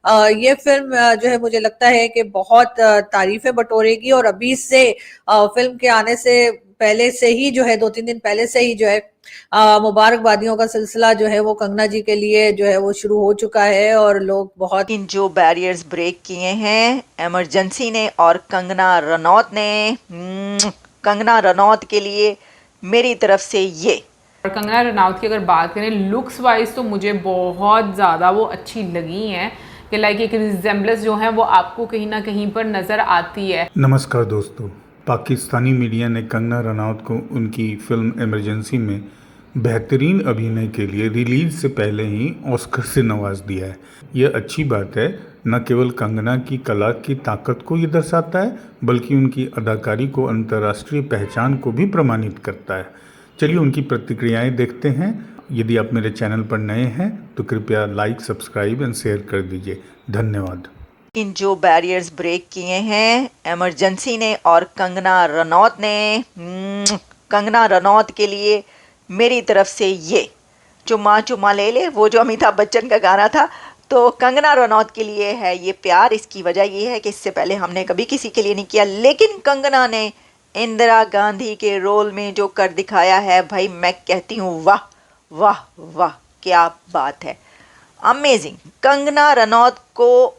ये फिल्म जो है मुझे लगता है कि बहुत तारीफें बटोरेगी और अभी से फिल्म के आने से पहले से ही जो है 2-3 दिन पहले से ही जो है मुबारकबादियों का सिलसिला जो है वो कंगना जी के लिए जो है वो शुरू हो चुका है और लोग बहुत इन जो बैरियर्स ब्रेक किए हैं इमरजेंसी ने और कंगना रनौत ने, कंगना रनौत के लिए मेरी तरफ से ये। और कंगना रनौत की अगर बात करें लुक्स वाइज तो मुझे बहुत ज़्यादा वो अच्छी लगी हैं कि लाइक एक रिजेम्बलेंस जो है वो आपको कहीं ना कहीं पर नज़र आती है। नमस्कार दोस्तों, पाकिस्तानी मीडिया ने कंगना रनौत को उनकी फिल्म इमरजेंसी में बेहतरीन अभिनय के लिए रिलीज से पहले ही ऑस्कर से नवाज दिया है। यह अच्छी बात है। न केवल कंगना की कला की ताकत को ये दर्शाता है बल्कि उनकी अदाकारी को अंतर्राष्ट्रीय पहचान को भी प्रमाणित करता है। चलिए उनकी प्रतिक्रियाएं देखते हैं। यदि आप मेरे चैनल पर नए हैं तो कृपया लाइक, सब्सक्राइब एंड शेयर कर दीजिए। धन्यवाद। इन जो बैरियर्स ब्रेक किए हैं इमरजेंसी ने और कंगना रनौत ने, कंगना रनौत के लिए मेरी तरफ से ये। चुम्मा चुम्मा ले ले, वो जो अमिताभ बच्चन का गाना था, तो कंगना रनौत के लिए है ये प्यार। इसकी वजह ये है कि इससे पहले हमने कभी किसी के लिए नहीं किया, लेकिन कंगना ने इंदिरा गांधी के रोल में जो कर दिखाया है, भाई मैं कहती हूँ वाह वाह वाह, क्या बात है, अमेजिंग। कंगना रनौत को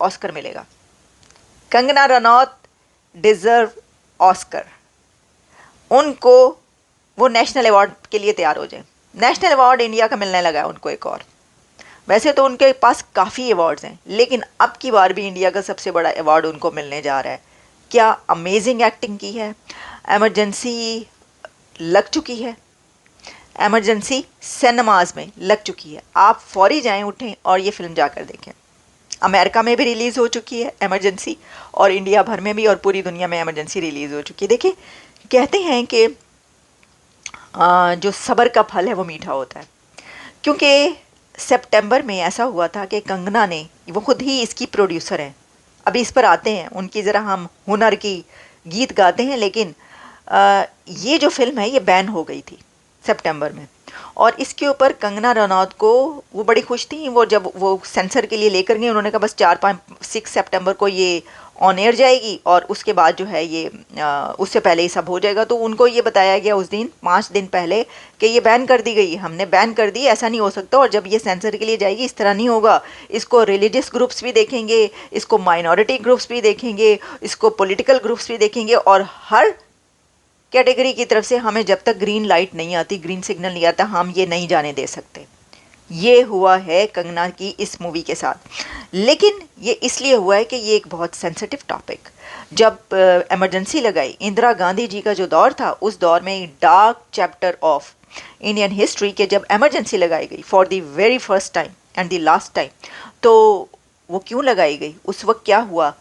ऑस्कर मिलेगा। Kangana Ranaut deserve Oscar. उनको वो नेशनल अवार्ड के लिए तैयार हो जाए। नेशनल अवार्ड इंडिया का मिलने लगा है उनको एक और। वैसे तो उनके पास काफ़ी अवार्ड्स हैं, लेकिन अब की बार भी इंडिया का सबसे बड़ा अवार्ड उनको मिलने जा रहा है। क्या अमेजिंग एक्टिंग की है। इमरजेंसी लग चुकी है, इमरजेंसी सिनेमाज में लग चुकी है। आप फौरी जाएं, उठें और ये फिल्म जाकर देखें। अमेरिका में भी रिलीज़ हो चुकी है इमरजेंसी, और इंडिया भर में भी और पूरी दुनिया में इमरजेंसी रिलीज़ हो चुकी है। देखिए, कहते हैं कि जो सब्र का फल है वो मीठा होता है, क्योंकि सितंबर में ऐसा हुआ था कि कंगना ने, वो खुद ही इसकी प्रोड्यूसर हैं, अभी इस पर आते हैं, उनकी ज़रा हम हुनर की गीत गाते हैं, लेकिन ये जो फिल्म है ये बैन हो गई थी सितंबर में। और इसके ऊपर कंगना रनौत को, वो बड़ी खुश थी, वो जब वो सेंसर के लिए लेकर गए, उन्होंने कहा बस 4-5-6 सितंबर को ये ऑन एयर जाएगी और उसके बाद जो है ये उससे पहले ही सब हो जाएगा। तो उनको ये बताया गया उस दिन 5 दिन पहले कि ये बैन कर दी गई, हमने बैन कर दी, ऐसा नहीं हो सकता, और जब ये सेंसर के लिए जाएगी इस तरह नहीं होगा। इसको रिलीजियस ग्रुप्स भी देखेंगे, इसको माइनॉरिटी ग्रुप्स भी देखेंगे, इसको पॉलिटिकल ग्रुप्स भी देखेंगे, और हर कैटेगरी की तरफ से हमें जब तक ग्रीन लाइट नहीं आती, ग्रीन सिग्नल नहीं आता, हम ये नहीं जाने दे सकते। ये हुआ है कंगना की इस मूवी के साथ। लेकिन ये इसलिए हुआ है कि ये एक बहुत सेंसिटिव टॉपिक, जब इमरजेंसी लगाई, इंदिरा गांधी जी का जो दौर था, उस दौर में dark chapter of Indian history के जब इमरजेंसी लगाई गई for the very first time and the last time, तो वो क्यों लगाई गई, उस वक्त क्या हुआ।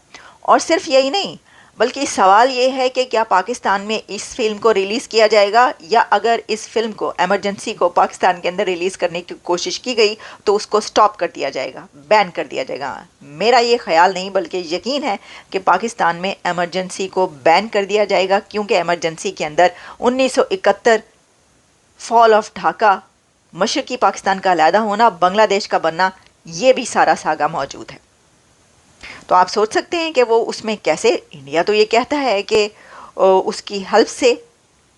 और सिर्फ यही नहीं, बल्कि सवाल ये है कि क्या पाकिस्तान में इस फिल्म को रिलीज़ किया जाएगा, या अगर इस फिल्म को, इमरजेंसी को पाकिस्तान के अंदर रिलीज़ करने की कोशिश की गई तो उसको स्टॉप कर दिया जाएगा, बैन कर दिया जाएगा। मेरा ये ख्याल नहीं बल्कि यकीन है कि पाकिस्तान में इमरजेंसी को बैन कर दिया जाएगा, क्योंकि इमरजेंसी के अंदर 1971 फॉल ऑफ ढाका, मशरकी पाकिस्तान का अलहदा होना, बांग्लादेश का बनना, ये भी सारा सागा मौजूद है। तो आप सोच सकते हैं कि वो उसमें कैसे, इंडिया तो ये कहता है कि उसकी हेल्प से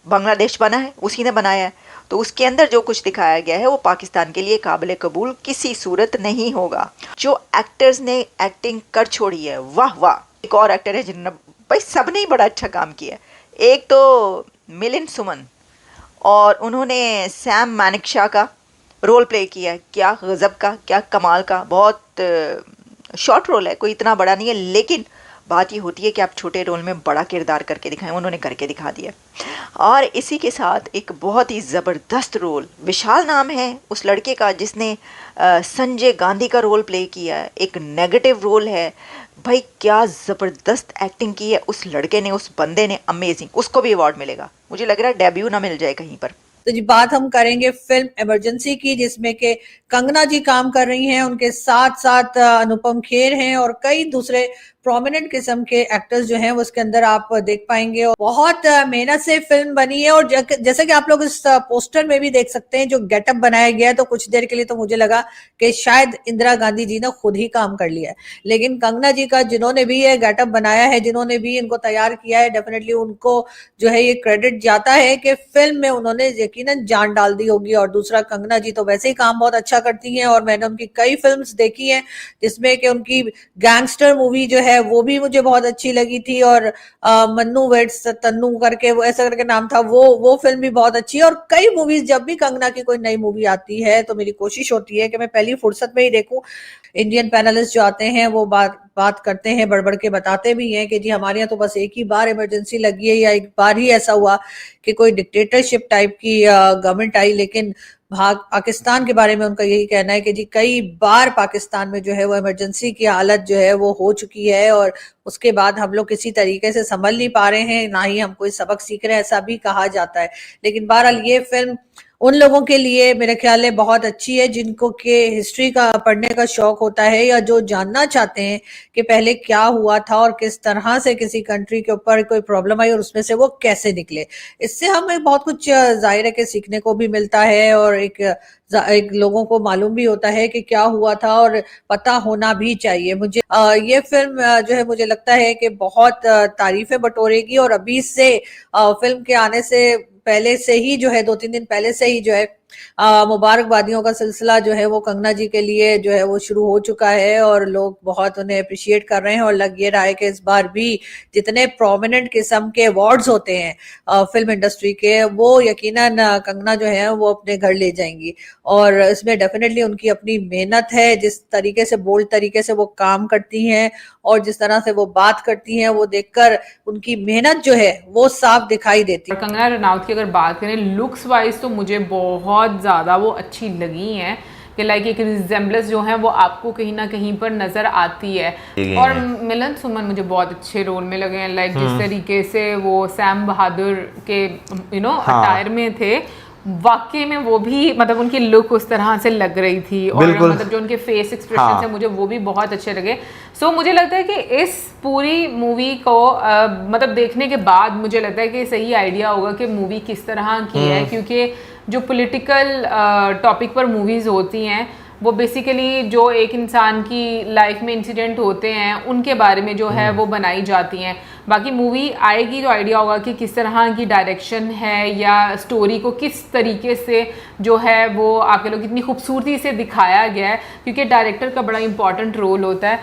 बांग्लादेश बना है, उसी ने बनाया है, तो उसके अंदर जो कुछ दिखाया गया है वो पाकिस्तान के लिए काबिल कबूल किसी सूरत नहीं होगा। जो एक्टर्स ने एक्टिंग कर छोड़ी है, वाह वाह। एक और एक्टर है जिन्होंने, भाई सब ने ही बड़ा अच्छा काम किया। एक तो मिलिंद सुमन, और उन्होंने सैम मानेकशॉ का रोल प्ले किया, क्या गज़ब का, क्या कमाल का। बहुत शॉर्ट रोल है, कोई इतना बड़ा नहीं है, लेकिन बात ये होती है कि आप छोटे रोल में बड़ा किरदार करके दिखाएं, उन्होंने करके दिखा दिया। और इसी के साथ एक बहुत ही ज़बरदस्त रोल, विशाल नाम है उस लड़के का जिसने संजय गांधी का रोल प्ले किया है, एक नेगेटिव रोल है। भाई क्या ज़बरदस्त एक्टिंग की है उस लड़के ने, उस बंदे ने, अमेजिंग। उसको भी अवार्ड मिलेगा, मुझे लग रहा है डेब्यू ना मिल जाए कहीं पर। तो जी बात हम करेंगे फिल्म इमरजेंसी की, जिसमें के कंगना जी काम कर रही हैं, उनके साथ साथ अनुपम खेर हैं और कई दूसरे प्रोमिनेंट किस्म के एक्टर्स जो हैं वो उसके अंदर आप देख पाएंगे और बहुत मेहनत से फिल्म बनी है। और जैसे कि आप लोग इस पोस्टर में भी देख सकते हैं जो गेटअप बनाया गया है, तो कुछ देर के लिए तो मुझे लगा कि शायद इंदिरा गांधी जी ने खुद ही काम कर लिया है, लेकिन कंगना जी का जिन्होंने भी ये गेटअप बनाया है, जिन्होंने भी इनको तैयार किया है, डेफिनेटली उनको जो है ये क्रेडिट जाता है कि फिल्म में उन्होंने यकीनन जान डाल दी होगी। और दूसरा, कंगना जी तो वैसे ही काम बहुत अच्छा करती हैं और मैंने उनकी कई फिल्म्स देखी हैं जिसमें कि उनकी गैंगस्टर मूवी जो है वो भी मुझे बहुत अच्छी लगी थी, और मन्नू वेड्स तन्नू करके वो ऐसा करके नाम था, वो फिल्म भी बहुत अच्छी है। और कई मूवीज, जब भी कंगना की कोई नई मूवी आती है तो मेरी कोशिश होती है कि मैं पहली फुर्सत में ही देखूं। इंडियन पैनलिस्ट जो आते हैं वो बात करते हैं, बढ़ के बताते भी हैं कि जी हमारे यहाँ तो बस एक ही बार इमरजेंसी लगी है, या एक बार ही ऐसा हुआ कि कोई डिक्टेटरशिप टाइप की गवर्नमेंट आई, लेकिन पाकिस्तान के बारे में उनका यही कहना है कि जी कई बार पाकिस्तान में जो है वो इमरजेंसी की हालत जो है वो हो चुकी है, और उसके बाद हम लोग किसी तरीके से संभल नहीं पा रहे हैं, ना ही हम कोई सबक सीख रहे हैं, ऐसा भी कहा जाता है। लेकिन बहरहाल ये फिल्म उन लोगों के लिए मेरे ख्याल है बहुत अच्छी है जिनको के हिस्ट्री का पढ़ने का शौक होता है, या जो जानना चाहते हैं कि पहले क्या हुआ था और किस तरह से किसी कंट्री के ऊपर कोई प्रॉब्लम आई और उसमें से वो कैसे निकले। इससे हमें बहुत कुछ जाहिर है कि सीखने को भी मिलता है, और एक लोगों को मालूम भी होता है कि क्या हुआ था, और पता होना भी चाहिए। मुझे ये फिल्म जो है मुझे लगता है कि बहुत तारीफें बटोरेगी, और अभी से फिल्म के आने से पहले से ही जो है 2-3 दिन पहले से ही जो है मुबारकबादियों का सिलसिला जो है वो कंगना जी के लिए जो है वो शुरू हो चुका है, और लोग बहुत उन्हें अप्रिशिएट कर रहे हैं। और लग ये रहा है कि इस बार भी जितने प्रोमिनेंट किस्म के अवार्ड्स होते हैं फिल्म इंडस्ट्री के, वो यकीनन कंगना जो है वो अपने घर ले जाएंगी। और इसमें डेफिनेटली उनकी अपनी मेहनत है, जिस तरीके से बोल्ड तरीके से वो काम करती हैं और जिस तरह से वो बात करती हैं, वो देखकर उनकी मेहनत जो है वो साफ दिखाई देती है। कंगना रनौत की अगर बात करें लुक्स वाइज तो मुझे बहुत ज़्यादा वो अच्छी लगी हैं कि लाइक एक रिजेम्बलेंस जो है वो आपको कहीं ना कहीं पर नज़र आती है। और मिलन सुमन मुझे बहुत अच्छे रोल में लगे हैं, लाइक जिस तरीके से वो सैम बहादुर के अटायर में थे, वाकई में वो भी मतलब उनकी लुक उस तरह से लग रही थी, और मतलब जो उनके फेस एक्सप्रेशन है मुझे वो भी बहुत अच्छे लगे। सो मुझे लगता है कि इस पूरी मूवी को मतलब देखने के बाद मुझे लगता है कि सही आइडिया होगा कि मूवी किस तरह की है, क्योंकि जो पॉलिटिकल टॉपिक पर मूवीज़ होती हैं वो बेसिकली जो एक इंसान की लाइफ में इंसिडेंट होते हैं उनके बारे में जो है वो बनाई जाती हैं। बाकी मूवी आएगी तो आइडिया होगा कि किस तरह की डायरेक्शन है या स्टोरी को किस तरीके से जो है वो आपके लोग इतनी खूबसूरती से दिखाया गया है, क्योंकि डायरेक्टर का बड़ा इंपॉर्टेंट रोल होता है।